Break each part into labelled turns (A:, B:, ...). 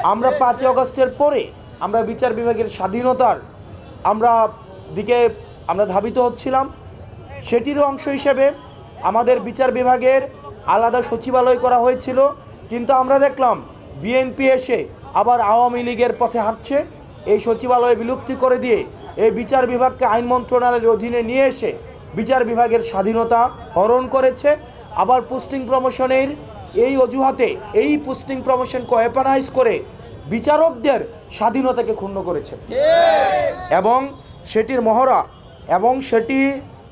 A: আমরা 5 আগস্টের পরে আমরা বিচার বিভাগের স্বাধীনতার দিকে আমরা ধাবিত হচ্ছিলাম। সেটিরও অংশ হিসেবে আমাদের বিচার বিভাগের আলাদা সচিবালয় করা হয়েছিল, কিন্তু আমরা দেখলাম বিএনপি এসে আবার আওয়ামী লীগের পথে হাঁটছে। এই সচিবালয় বিলুপ্তি করে দিয়ে এই বিচার বিভাগকে আইন মন্ত্রণালয়ের অধীনে নিয়ে এসে বিচার বিভাগের স্বাধীনতা হরণ করেছে। আবার পোস্টিং প্রমোশনের এই অজুহাতে এই পোস্টিং প্রমোশনকে ওয়েপনাইজ করে বিচারকদের স্বাধীনতাকে ক্ষুণ্ণ করেছে এবং সেটির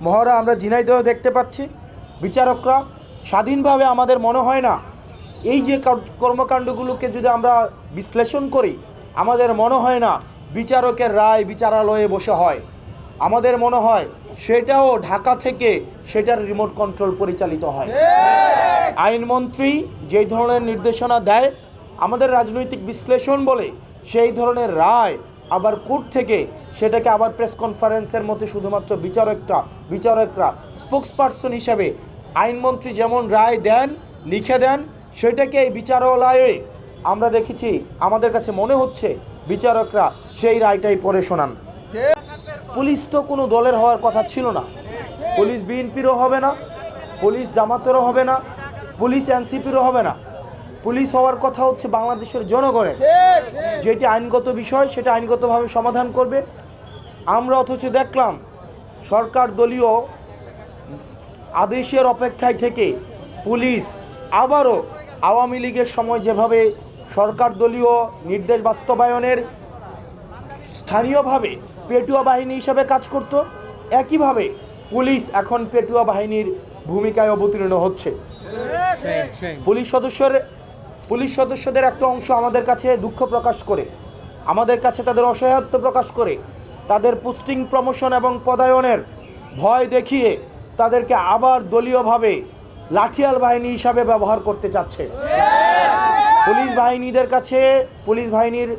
A: মহড়া আমরা ঝিনাইদহে দেখতে পাচ্ছি। বিচারকরা স্বাধীনভাবে, আমাদের মনে হয় না এই যে কর্মকাণ্ডগুলোকে যদি আমরা বিশ্লেষণ করি, আমাদের মনে হয় না বিচারকের রায় বিচারালয়ে বসে হয়। আমাদের মনে হয় সেটাও ঢাকা থেকে সেটার রিমোট কন্ট্রোল পরিচালিত হয়। আইনমন্ত্রী যেই ধরনের নির্দেশনা দেয়, আমাদের রাজনৈতিক বিশ্লেষণ বলে সেই ধরনের রায় আবার কোর্ট থেকে সেটাকে আবার প্রেস কনফারেন্সের মধ্যে শুধুমাত্র বিচারকরা স্পোক্সপারসন হিসাবে আইনমন্ত্রী যেমন রায় দেন, লিখে দেন, সেটাকে এই বিচারালয়ে আমরা দেখেছি। আমাদের কাছে মনে হচ্ছে বিচারকরা সেই রায়টাই পড়ে শোনান। পুলিশ তো কোনো দলের হওয়ার কথা ছিল না। পুলিশ বিএনপিরও হবে না, পুলিশ জামাতেরও হবে না, পুলিশ এনসিপিরও হবে না। পুলিশ হওয়ার কথা হচ্ছে বাংলাদেশের জনগণের। যেটি আইনগত বিষয় সেটা আইনগতভাবে সমাধান করবে। আমরা অথচ দেখলাম সরকার দলীয় আদেশের অপেক্ষায় থেকে পুলিশ আবারও আওয়ামী লীগের সময় যেভাবে সরকার দলীয় নির্দেশ বাস্তবায়নের স্থানীয়ভাবে পেটুয়া বাহিনী হিসাবে কাজ করত, একইভাবে পুলিশ এখন পেটুয়া বাহিনীর ভূমিকায় অবতীর্ণ হচ্ছে। পুলিশ সদস্যদের একটা অংশ আমাদের কাছে দুঃখ প্রকাশ করে, আমাদের কাছে তাদের অসহায়ত্ব প্রকাশ করে, তাদের পোস্টিং প্রমোশন এবং পদায়নের ভয় দেখিয়ে তাদেরকে আবার দলীয়ভাবে লাঠিয়াল বাহিনী হিসাবে ব্যবহার করতে চাচ্ছে। পুলিশ বাহিনীর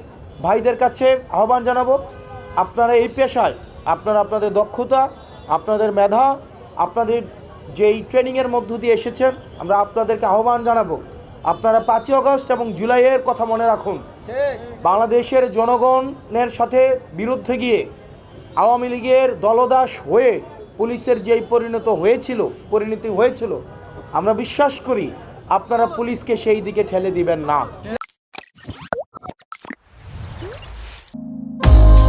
A: ভাইদের কাছে আহ্বান জানাবো, আপনারা এই পেশায় আপনাদের দক্ষতা, আপনাদের মেধা, আপনাদের যেই ট্রেনিংয়ের মধ্য দিয়ে এসেছেন, আমরা আপনাদেরকে আহ্বান জানাবো, আপনারা 5 আগস্ট এবং জুলাইয়ের কথা মনে রাখুন। বাংলাদেশের জনগণের সাথে বিরুদ্ধে গিয়ে আওয়ামী লীগের দলদাস হয়ে পুলিশের যেই পরিণতি হয়েছিল, আমরা বিশ্বাস করি আপনারা পুলিশকে সেই দিকে ঠেলে দিবেন না।